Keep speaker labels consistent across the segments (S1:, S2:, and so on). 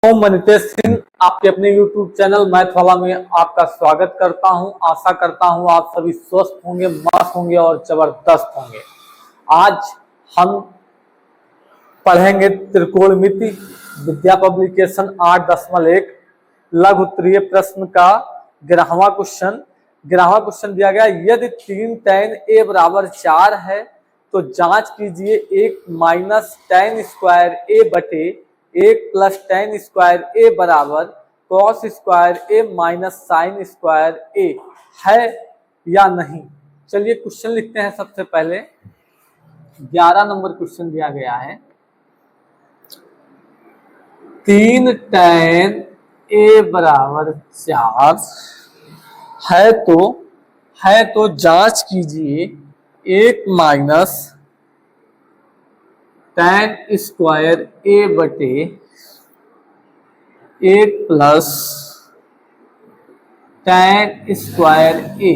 S1: मैं नितेश सिंह आपके अपने YouTube चैनल मैथ वाला में आपका स्वागत करता हूं। आशा करता हूं आप सभी स्वस्थ होंगे, मस्त होंगे और जबरदस्त होंगे। आज हम पढ़ेंगे त्रिकोणमिति विद्या पब्लिकेशन 8.1 लघु उत्तरीय प्रश्न का 11वां क्वेश्चन दिया गया। यदि 3 tan a बराबर 4 है तो जांच कीजिए 1 माइनस tan स्क्वायर a बटे 1 प्लस tan स्क्वायर a बराबर cos square a minus sine square a है या नहीं। चलिए क्वेश्चन लिखते हैं। सबसे पहले 11 नंबर क्वेश्चन दिया गया है। 3 tan a बराबर 4 है तो जांच कीजिए 1 माइनस tan स्क्वायर a बटे 1 प्लस tan स्क्वायर a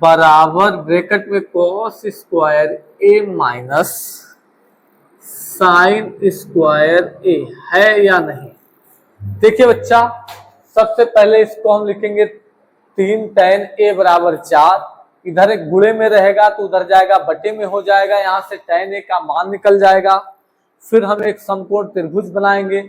S1: बराबर ब्रैकेट में cos square a minus sine square a है या नहीं। देखिए बच्चा, सबसे पहले इसको हम लिखेंगे 3 tan a बराबर 4। इधर एक गुणे में रहेगा तो उधर जाएगा बटे में हो जाएगा। यहाँ से tan a का मान निकल जाएगा। फिर हम एक समकोण त्रिभुज बनाएंगे।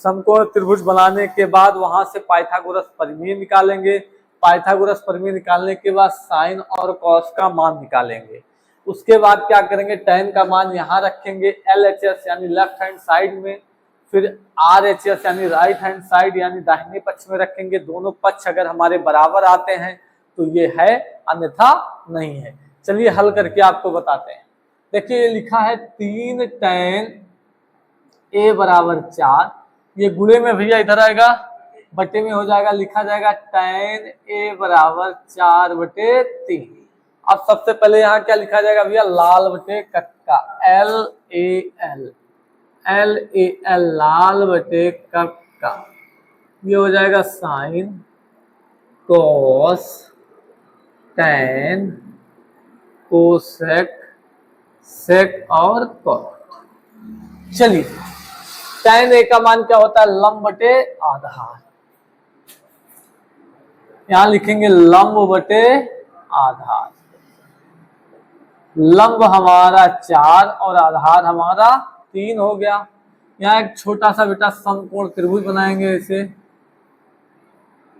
S1: समकोण त्रिभुज बनाने के बाद वहां से पाइथागोरस प्रमेय निकालेंगे। पाइथागोरस प्रमेय निकालने के बाद साइन और कॉस का मान निकालेंगे। उसके बाद क्या करेंगे, tan का मान यहाँ रखेंगे LHS यानी लेफ्ट हैंड साइड में, फिर RHS यानी राइट हैंड साइड यानी दाहिने पक्ष में रखेंगे। दोनों पक्ष अगर हमारे बराबर आते हैं तो ये है, अन्यथा नहीं है। चलिए हल करके आपको बताते हैं। देखिए ये लिखा है 3 tan a बराबर 4। ये गुणे में भैया इधर आएगा, बटे में हो जाएगा, लिखा जाएगा tan a बराबर 4 बटे 3। अब सबसे पहले यहाँ क्या लिखा जाएगा भैया, लाल बटे कक्का LAL लाल बटे कक्का। ये हो जाएगा sine cos tan cosec sec और कॉट। चलिए tan a का मान क्या होता है, लंब बटे आधार। यहां लिखेंगे लंब बटे आधार। लंब हमारा 4 और आधार हमारा 3 हो गया। यहाँ एक छोटा सा बेटा समकोण त्रिभुज बनाएंगे। इसे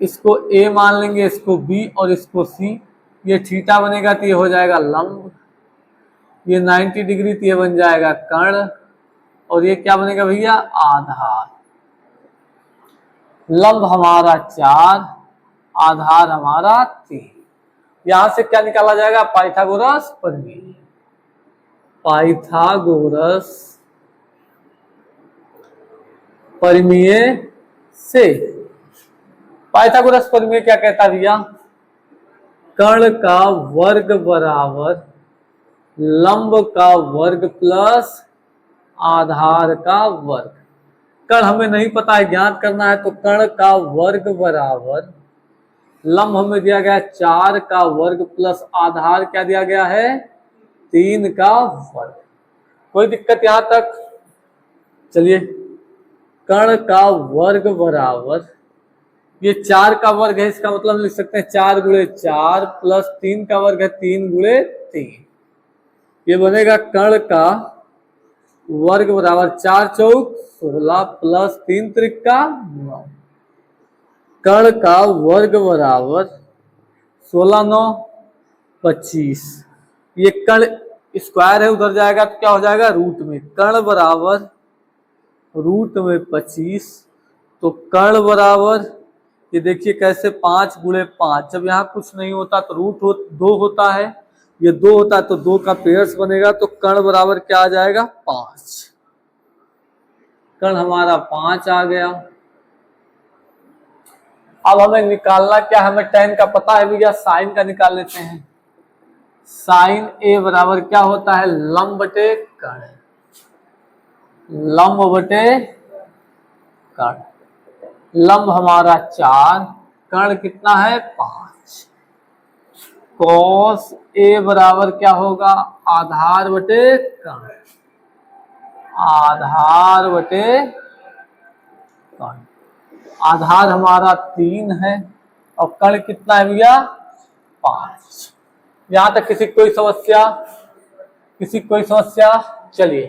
S1: इसको A मान लेंगे, इसको B और इसको C। ये थीटा बनेगा तो ये हो जाएगा लंब, ये 90 डिग्री तो ये बन जाएगा कर्ण, और ये क्या बनेगा भैया, आधार। लंब हमारा 4, आधार हमारा 3। यहां से क्या निकाला जाएगा, पाइथागोरस प्रमेय। पाइथागोरस प्रमेय से पाइथागोरस प्रमेय क्या कहता है भैया, कर्ण का वर्ग बराबर लंब का वर्ग प्लस आधार का वर्ग। कर्ण हमें नहीं पता है, ज्ञात करना है, तो कर्ण का वर्ग बराबर लंब हमें दिया गया 4 का वर्ग प्लस आधार क्या दिया गया है, 3 का वर्ग। कोई दिक्कत यहां तक। चलिए कर्ण का वर्ग बराबर, ये 4 का वर्ग है, इसका मतलब लिख सकते हैं 4 गुणे 4 प्लस 3 का वर्ग है 3 गुणे 3। ये बनेगा कर्ण का वर्ग बराबर 4 चौक 16 प्लस 3 त्रिका 9। कर्ण का वर्ग बराबर 16 9 25। ये कर्ण स्क्वायर है, उधर जाएगा तो क्या हो जाएगा रूट में। कर्ण बराबर रूट में 25, तो कर्ण बराबर ये देखिए कैसे 5 गुणे 5। जब यहाँ कुछ नहीं होता तो रूट 2 होता है, ये 2 होता है तो 2 का पेयर्स बनेगा, तो कर्ण बराबर क्या आ जाएगा 5। कर्ण हमारा 5 आ गया। अब हमें निकालना क्या, हमें tan का पता है भैया, साइन का निकाल लेते हैं। साइन a बराबर क्या होता है, लंब बटे कर्ण। लंब बटे कर्ण। लंब हमारा 4, कर्ण कितना है 5। कॉस a बराबर क्या होगा, आधार बटे कर्ण। आधार बटे कर्ण। आधार हमारा 3 है और कर्ण कितना है भैया 5। यहां तक किसी कोई समस्या, चलिए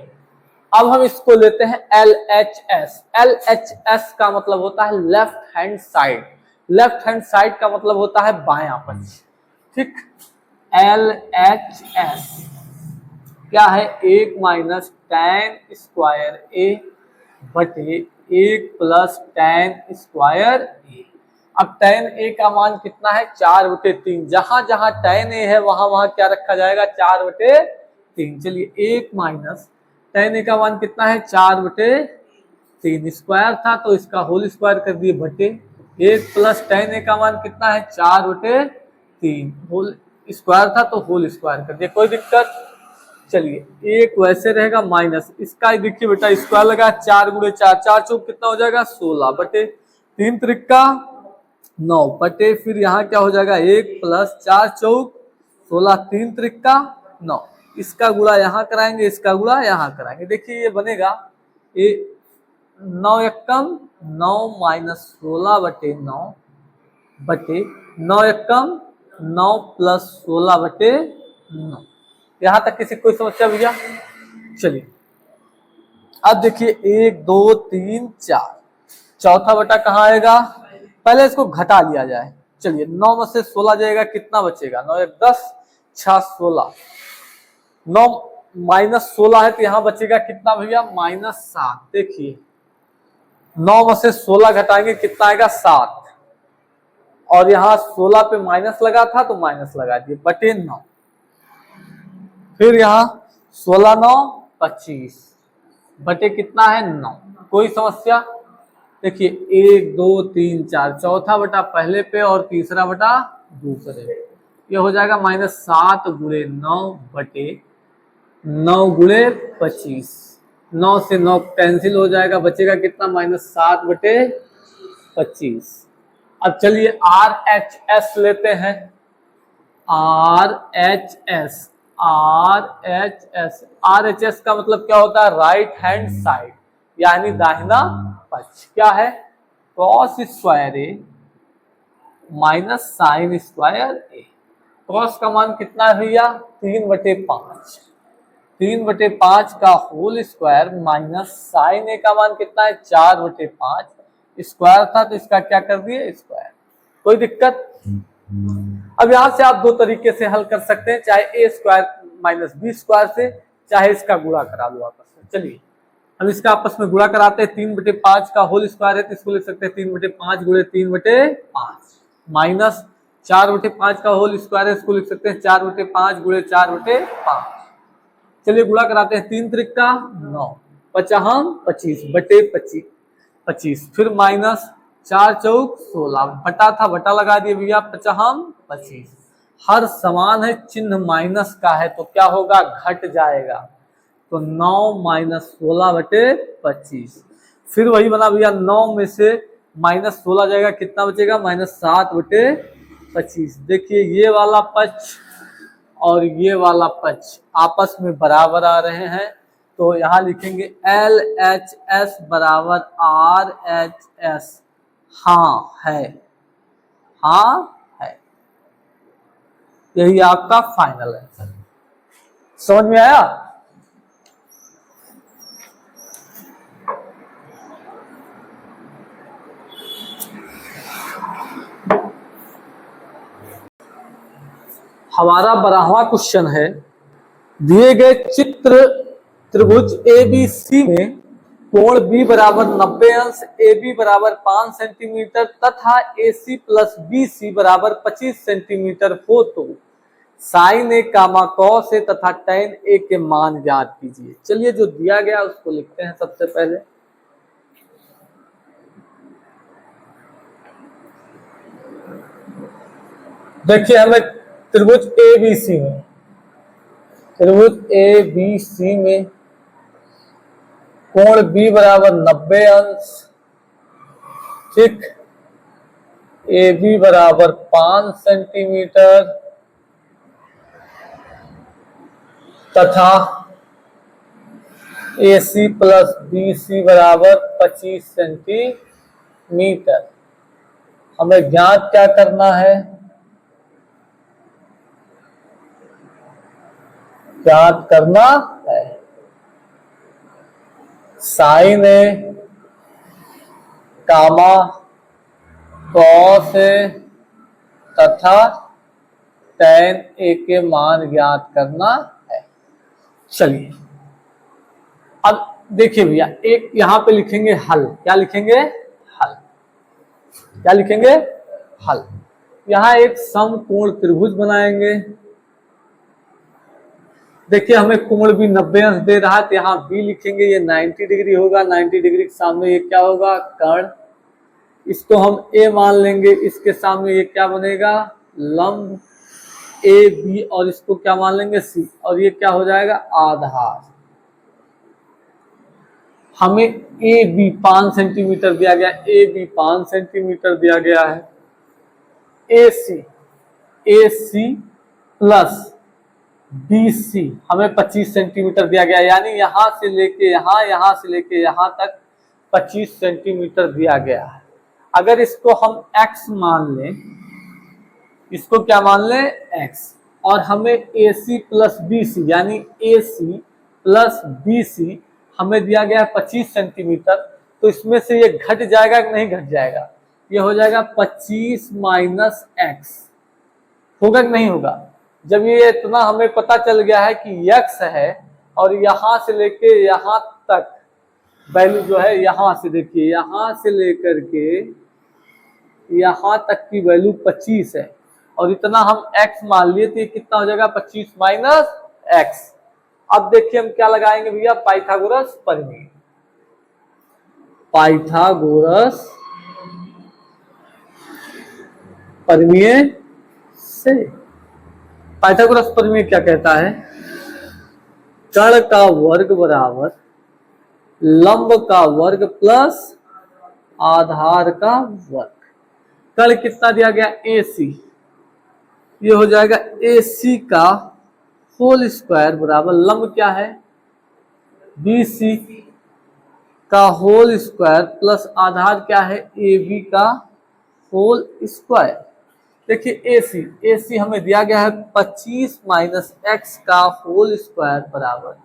S1: अब हम इसको लेते हैं LHS। LHS का मतलब होता है left hand side. Left hand side का मतलब होता है बायां पक्ष। ठीक, LHS क्या है 1 माइनस tan स्क्वायर ए बटे 1 प्लस tan स्क्वायर ए। अब tan ए का मान कितना है 4/3। जहां जहां tan ए है वहां वहां क्या रखा जाएगा 4/3। चलिए 1 माइनस tan ए का मान कितना है 4/3। स्क्वायर था तो इसका होल स्क्वायर कर दिए बटे 1 प्लस tan ए का मान कितना है 4/3। होल स्क्वायर था तो होल स्क्वायर कर दिया, कोई दिक्कत। चलिए एक वैसे रहेगा माइनस इसका, देखिए बेटा स्क्वायर लगा 4 गुणे 4, 4 चौक कितना हो जाएगा 16 बटे 3 त्रिका 9 बटे फिर यहाँ क्या हो जाएगा 1 प्लस 4 चौक 16 3 त्रिका 9। इसका गुणा यहाँ कराएंगे, इसका गुणा यहाँ कराएंगे। देखिए ये बनेगा ये 9 एकम 9 माइनस 16 बटे 9 बटे 9 एकम 9 प्लस 16 बटे 9। यहां तक किसी कोई समस्या भैया? चलिए अब देखिए 1 2 3 4, चौथा बटा कहाँ आएगा, पहले इसको घटा लिया जाए। चलिए 9 में से 16 जाएगा कितना बचेगा 9 1 10 6 16, 9 माइनस 16 है तो यहाँ बचेगा कितना भैया -7। देखिए 9 में से 16 घटाएंगे कितना आएगा 7 और यहाँ 16 पे माइनस लगा था तो माइनस लगा दिए बटे 9। फिर यहाँ 16 9 25 बटे कितना है 9। कोई समस्या? देखिए 1 2 3 4, चौथा बटा पहले पे और तीसरा बटा दूसरे। ये हो जाएगा -7 गुणे 9 बटे 9 गुणे 25। 9 से 9 कैंसिल हो जाएगा, बचेगा कितना -7 बटे 25। अब चलिए RHS लेते हैं। RHS का मतलब क्या होता है राइट हैंड साइड यानी दाहिना पक्ष। क्या है कॉस स्क्वायर ए माइनस साइन स्क्वायर ए। कॉस का मान कितना है भैया 3/5। 3/5 का होल स्क्वायर माइनस साइन ए का मान कितना है 4/5। स्क्वायर था तो इसका क्या कर दिए स्क्वायर। कोई दिक्कत? अब यहां से आप दो तरीके से हल कर सकते हैं, चाहे ए स्क्वायर माइनस बी स्क्वायर से, चाहे इसका गुणा करा लो आपस में। चलिए हम इसका आपस में गुणा कराते हैं। 3/5 का होल स्क्वायर है तो इसको लिख सकते हैं 3/5 गुणे 3/5 माइनस 4/5 का होल स्क्वायर है इसको लिख सकते हैं 4/5 गुणे 4/5। चलिए गुणा कराते हैं 3 त्रिका 9 पचहम 25 बटे 25 फिर माइनस 4 चौक 16 बटा था बटा लगा दिए भैया 55 25। हर समान है चिन्ह माइनस का है तो क्या होगा घट जाएगा तो 9 माइनस 16 बटे 25। फिर वही बना भैया 9 में से माइनस 16 जाएगा कितना बचेगा -7 बटे 25। देखिए ये वाला पक्ष और ये वाला पक्ष आपस में बराबर आ रहे हैं तो यहाँ लिखेंगे LHS बराबर RHS। हाँ है, हाँ है, यही आपका फाइनल आंसर। समझ में आया? हमारा 12वां क्वेश्चन है दिए गए चित्र त्रिभुज ABC में कोण B बराबर 90 अंश, AB बराबर 5 सेंटीमीटर तथा AC प्लस BC बराबर 25 सेंटीमीटर हो तो sign A comma cos A तथा tan ए के मान ज्ञात कीजिए। चलिए जो दिया गया उसको लिखते हैं सबसे पहले। देखिए हमें त्रिभुज ABC में कोण B बराबर 90 अंश, ठीक, AB बराबर 5 सेंटीमीटर तथा AC प्लस BC बराबर 25 सेंटीमीटर। मीटर। हमें ज्ञात क्या करना है, ज्ञात करना है sign A, comma, cos A तथा tan ए के मान ज्ञात करना है। चलिए अब देखिए भैया, एक यहां पे लिखेंगे हल। क्या लिखेंगे, हल। क्या लिखेंगे, हल। यहां एक समकोण त्रिभुज बनाएंगे। देखिए हमें कोण भी 90 अंश दे रहा है, तो यहाँ बी लिखेंगे, ये 90 डिग्री होगा। 90 डिग्री के सामने ये क्या होगा, कर्ण। इसको हम ए मान लेंगे, इसके सामने ये क्या बनेगा, लंब ए बी, और इसको क्या मान लेंगे, सी, और ये क्या हो जाएगा, आधार। हमें ए बी 5 सेंटीमीटर दिया गया, ए बी 5 सेंटीमीटर दिया गया है। ए सी प्लस बी सी हमें 25 सेंटीमीटर दिया गया, यानी यहां से लेके यहां, यहां से लेके यहां तक 25 सेंटीमीटर दिया गया है। अगर इसको हम x मान लें, इसको क्या मान लें, x, और हमें ए सी प्लस बी सी यानी ए सी प्लस बी सी हमें दिया गया है 25 सेंटीमीटर, तो इसमें से ये घट जाएगा कि नहीं घट जाएगा, ये हो जाएगा 25 माइनस एक्स। होगा कि नहीं होगा। जब ये इतना हमें पता चल गया है कि x है, और यहां से लेके यहां तक वैल्यू जो है, यहां से देखिए, यहां से लेकर के यहां तक की वैल्यू 25 है, और इतना हम x मान लिए, तो ये कितना हो जाएगा, 25 माइनस एक्स। अब देखिए हम क्या लगाएंगे भैया, पाइथागोरस प्रमेय। पाइथागोरस प्रमेय से, पाइथागोरस प्रमेय क्या कहता है, कर्ण का वर्ग बराबर लंब का वर्ग प्लस आधार का वर्ग। कर्ण कितना दिया गया, ए सी, ये हो जाएगा ए सी का होल स्क्वायर बराबर लंब क्या है, बी सी का होल स्क्वायर प्लस आधार क्या है, ए बी का होल स्क्वायर। देखिए ए सी हमें दिया गया है 25 माइनस एक्स का होल स्क्वायर बराबर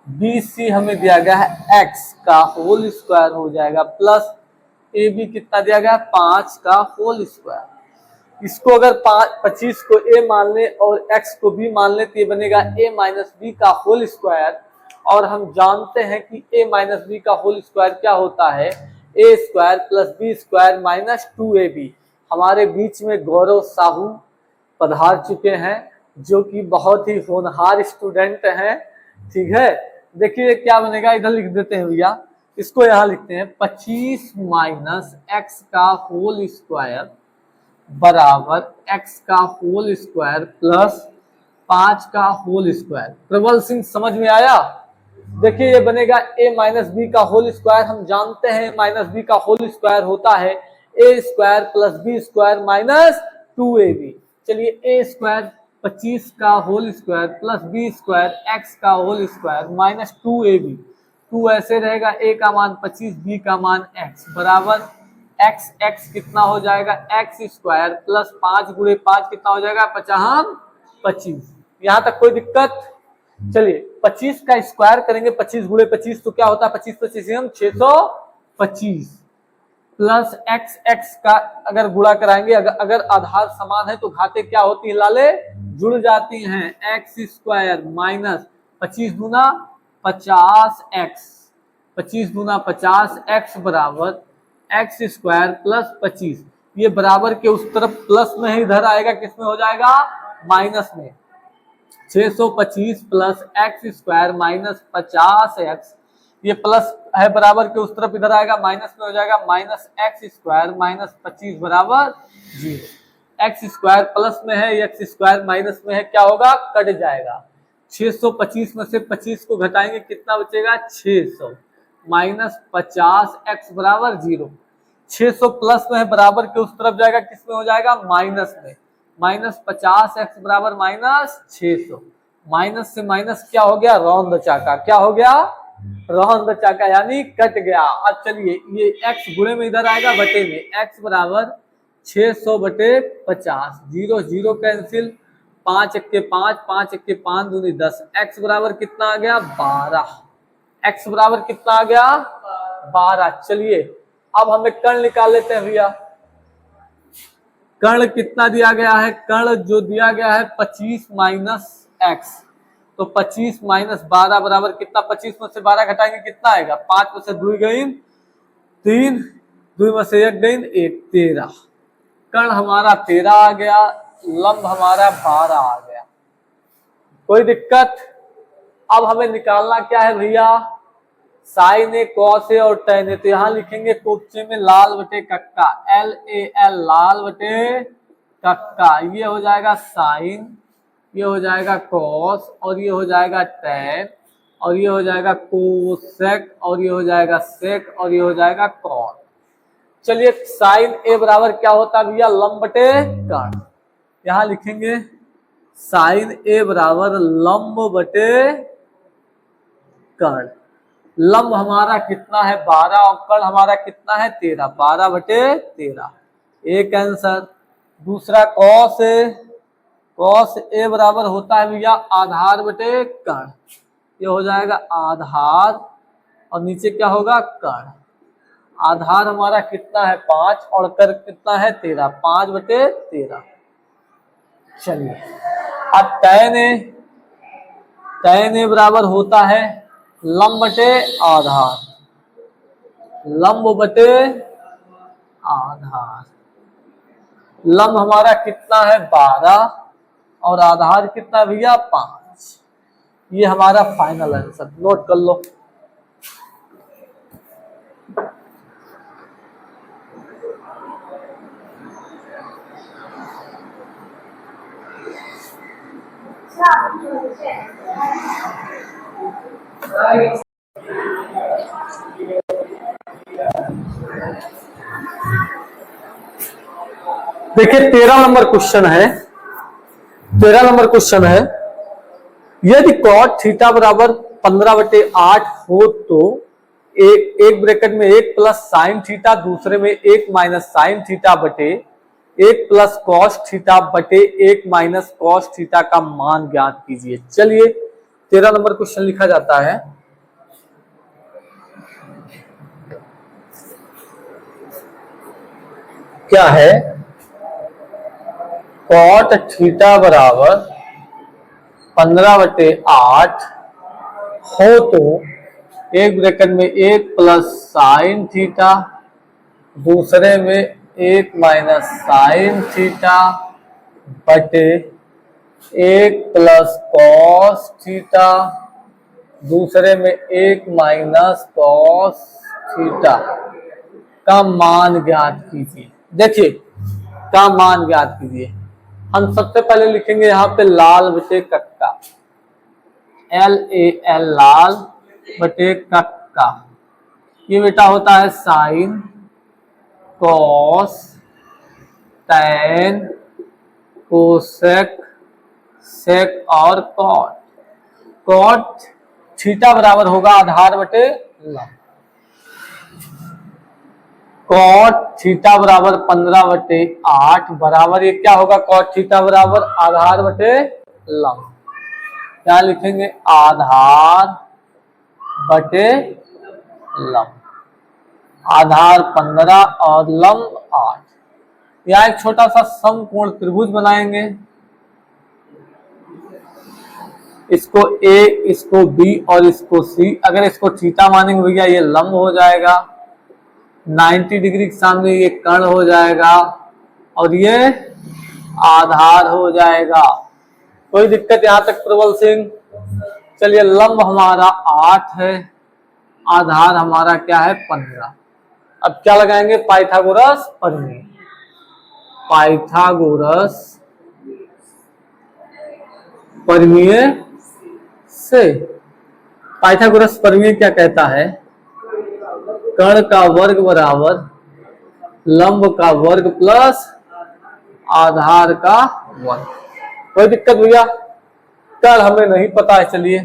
S1: बी सी हमें दिया गया है एक्स का होल स्क्वायर हो जाएगा, प्लस ए बी कितना दिया गया है 5 का होल स्क्वायर। इसको अगर 25 को ए मान ले और एक्स को बी मान ले, तो ये बनेगा ए माइनस बी का होल स्क्वायर। और हम जानते हैं कि ए माइनस बी का होल स्क्वायर क्या होता है, A square plus B square minus 2ab। हमारे बीच में गौरव साहू पधार चुके हैं, जो कि बहुत ही होनहार स्टूडेंट हैं, ठीक है। देखिए क्या बनेगा, इधर लिख देते हैं भैया, इसको यहाँ लिखते हैं 25 माइनस एक्स का होल स्क्वायर बराबर एक्स का होल स्क्वायर प्लस 5 का होल स्क्वायर। प्रबल सिंह समझ में आया। देखिए ये बनेगा a माइनस बी का होल स्क्वायर। हम जानते हैं माइनस बी का होल स्क्वायर होता है A square plus B square minus 2ab। चलिए ए स्क्वायर 25 का whole square plus B square X का होल स्क्वायर माइनस 2ab। 2 ऐसे रहेगा, a का मान 25, b का मान x बराबर एक्स, एक्स कितना हो जाएगा, एक्स स्क्वायर प्लस 5 गुणे 5 कितना हो जाएगा, 25। यहाँ तक कोई दिक्कत। चलिए 25 का स्क्वायर करेंगे, 25 गुणे 25 तो क्या होता है, 25 हम 625 प्लस एक्स, एक्स का अगर गुणा कराएंगे, अगर आधार समान है तो घाते क्या होती है लाले, जुड़ जाती हैं। एक्स स्क्वायर माइनस 25 गुना 50 एक्स, 25 गुना 50 एक्स बराबर एक्स स्क्वायर प्लस 25। ये बराबर के उस तरफ प्लस में ही इधर आएगा, किसमें हो जाएगा, माइनस में। 625 plus x square minus 50 x, ये प्लस है बराबर के उस तरफ इधर आएगा, माइनस में हो जाएगा, माइनस एक्स स्क्वायर माइनस 25 बराबर 0। एक्स स्क्वायर प्लस में है, एक्स स्क्वायर माइनस में है, क्या होगा, कट जाएगा। 625 में से 25 को घटाएंगे, कितना बचेगा, 600 माइनस 50 एक्स बराबर 0। 600 प्लस में है, बराबर के उस तरफ जाएगा, किसमें हो जाएगा, माइनस में। माइनस 50 एक्स बराबर माइनस 600। माइनस से माइनस क्या हो गया, रौंद चाका, क्या हो गया, रोहन बचा का यानी कट गया। अब चलिए ये x गुणे में इधर आएगा बटे में, x बराबर 600 बटे 50, 0 0 कैंसिल, 5 1 5, 5 1 5 दूनी 10, x बराबर कितना आ गया 12, x बराबर कितना आ गया 12। चलिए अब हमें कर्ण निकाल लेते हैं भैया। कर्ण कितना दिया गया है, कर्ण जो दिया गया है 25 माइनस एक्स, तो 25 माइनस 12 बराबर कितना, 25 में से 12 घटाएंगे कितना आएगा, 5 में से 2 गई 3, 2 में से 1 गई 1, 13। कर्ण हमारा 13 आ गया, लंब हमारा 12 आ गया। कोई दिक्कत? अब हमें निकालना क्या है भैया, साइन ए कॉस ए और टेन ए, तो यहां लिखेंगे कोपचे में लाल बटे कक्का, LAL लाल बटे कक्का, ये हो जाएगा साइन, ये हो जाएगा कॉस, और ये हो जाएगा टेन, और ये हो जाएगा कोसेक, और ये हो जाएगा सेक, और ये हो जाएगा कॉट। चलिए साइन ए बराबर क्या होता है भैया, लंब बटे कर्ण, यहां लिखेंगे साइन ए बराबर लंब बटे कर्ण। लंब हमारा कितना है 12 और कर्ण हमारा कितना है 13, 12 बटे 13, एक आंसर। दूसरा कॉस ए, कॉस ए बराबर होता है भैया आधार बटे कर्ण, ये हो जाएगा आधार और नीचे क्या होगा कर्ण। आधार हमारा कितना है 5 और कर्ण कितना है 13, 5 बटे 13। चलिए अब tan ए बराबर होता है लंब बटे आधार, लंब बटे आधार। लंब हमारा कितना है 12 और आधार कितना भैया 5, ये हमारा फाइनल आंसर, नोट कर लो। देखिए 13 नंबर क्वेश्चन है, 13 नंबर क्वेश्चन है, यदि कॉट थीटा बराबर 15/8 हो तो एक ब्रैकेट में 1 प्लस साइन थीटा, दूसरे में 1 माइनस साइन थीटा बटे 1 प्लस कॉस थीटा बटे 1 माइनस कॉस थीटा का मान ज्ञात कीजिए। चलिए 13 नंबर क्वेश्चन लिखा जाता है, क्या है, कॉट थीटा बराबर 15/8 हो तो एक ब्रैकेट में 1 प्लस साइन थीटा, दूसरे में 1 माइनस साइन थीटा बटे 1 प्लस कॉस थीटा, दूसरे में 1 माइनस कॉस थीटा का मान ज्ञात कीजिए। देखिए का मान ज्ञात कीजिए, हम सबसे पहले लिखेंगे यहाँ पे लाल बटे कक्का, LAL लाल बटे कक्का, ये बेटा होता है sine cos tan cosec sec और कॉट। कॉट थीटा बराबर होगा आधार बटे लंब, कॉट थीटा बराबर 15/8 बराबर ये क्या होगा, कॉट थीटा बराबर आधार बटे लंब, क्या लिखेंगे आधार बटे लंब, आधार 15 और लंब 8। यहाँ एक छोटा सा समकोण त्रिभुज बनाएंगे, इसको A, इसको B और इसको C, अगर इसको थीटा मानेंगे भैया ये लंब हो जाएगा, 90 डिग्री के सामने ये कर्ण हो जाएगा और ये आधार हो जाएगा। कोई दिक्कत यहाँ तक प्रबल सिंह? चलिए लंब हमारा 8 है, आधार हमारा क्या है 15। अब क्या लगाएंगे, पाइथागोरस प्रमेय, पाइथागोरस प्रमेय से। पाइथागोरस प्रमेय क्या कहता है, कर्ण का वर्ग बराबर लंब का वर्ग प्लस आधार का वर्ग। कोई दिक्कत भैया? कर्ण हमें नहीं पता है, चलिए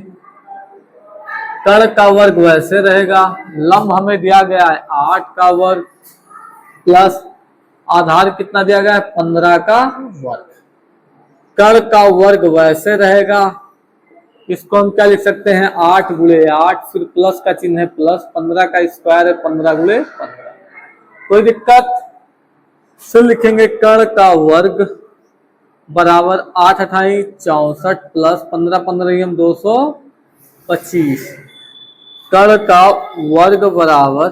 S1: कर्ण का वर्ग वैसे रहेगा, लंब हमें दिया गया है 8 का वर्ग प्लस आधार कितना दिया गया है 15 का वर्ग। कर्ण का वर्ग वैसे रहेगा, इसको हम क्या लिख सकते हैं 8 गुणे 8, फिर प्लस का चिन्ह है प्लस, 15 का स्क्वायर है 15 गुणे 15। कोई दिक्कत? फिर लिखेंगे कर्ण का वर्ग बराबर 8 अठाई 64 प्लस 15 15 225। कर्ण का वर्ग बराबर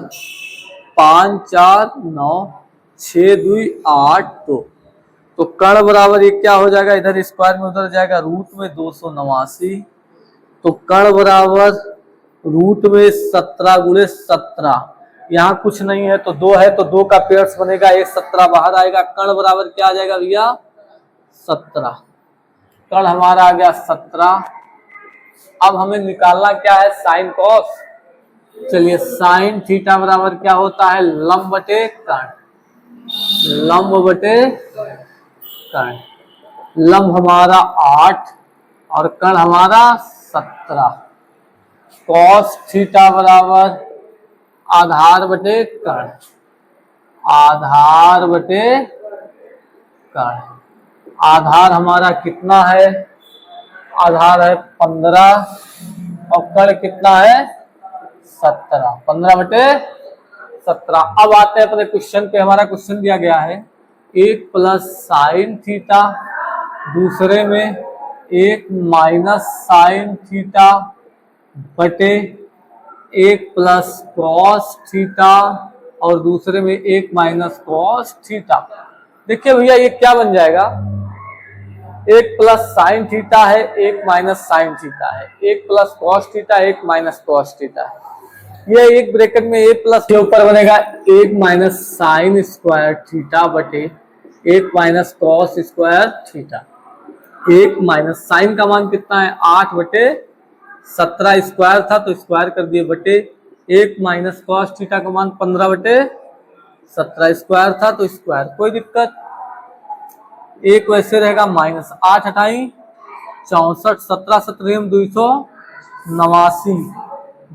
S1: 5 4 9 6 2 8 2। तो कर्ण बराबर ये क्या हो जाएगा, इधर स्क्वायर में उधर जाएगा रूट में 289। तो कर्ण बराबर रूट में 17 गुणे 17, यहाँ कुछ नहीं है तो 2 है तो 2 का पेयर्स बनेगा, एक 17 बाहर आएगा। कर्ण बराबर क्या आ जाएगा भैया 17। कर्ण हमारा आ गया 17। अब हमें निकालना क्या है साइन कॉस। चलिए साइन थीटा बराबर क्या होता है लंब बटे कर्ण, लंब बटे कर्ण। लंब हमारा 8 और कर्ण हमारा 17। कॉस थीटा बराबर आधार बटे कर्ण, आधार बटे कर्ण। आधार हमारा कितना है, आधार है 15 और कर्ण कितना है 17, 15 बटे 17। अब आते हैं अपने क्वेश्चन पे। हमारा क्वेश्चन दिया गया है 1 प्लस साइन थीटा, दूसरे में 1 माइनस साइन थीटा बटे 1 प्लस कॉस थीटा और दूसरे में 1 माइनस कॉस थीटा। देखिए भैया ये क्या बन जाएगा, 1 प्लस साइन थीटा है 1 माइनस साइन थीटा है, 1 plus cos theta 1 minus cos theta है। ये एक ब्रैकेट में 1 प्लस के ऊपर बनेगा 1 माइनस साइन स्क्वायर थीटा बटे 1 minus cos square theta. 1 minus sine का मान कितना है 8 बटे 17, स्क्वायर था तो स्क्वायर कर दिए बटे 1 माइनस कॉस थीटा का मान 15 बटे 17, स्क्वायर था तो स्क्वायर। कोई दिक्कत? एक वैसे रहेगा माइनस 8 अठाई 64 17 17 289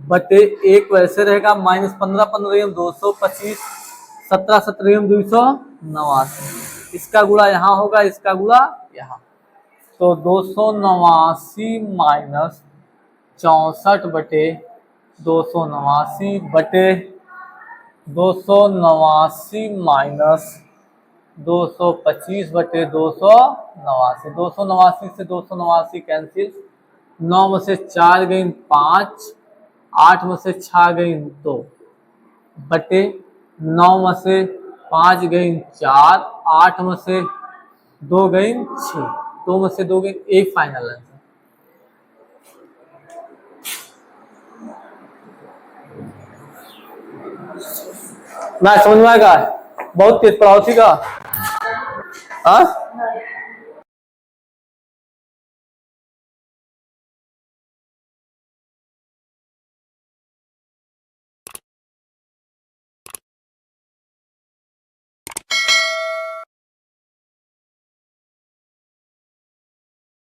S1: बटे एक वैसे रहेगा माइनस 15 15 225 17 17 289। इसका गुणा यहाँ होगा, इसका गुणा यहाँ, तो 289 माइनस 64 बटे 289 बटे 289 माइनस 225 बटे 289। 289 से 289 कैंसिल, 9 में से 4 गई 5, 8 में से 6 गई 2 बटे 9 में से 5 गई 4, 8 में से 2 गई 6, 2 में से 2 गई 1, फाइनल आंसर। मैं समझ में आएगा, बहुत तेज पढ़ाओ, ठीक है। हाँ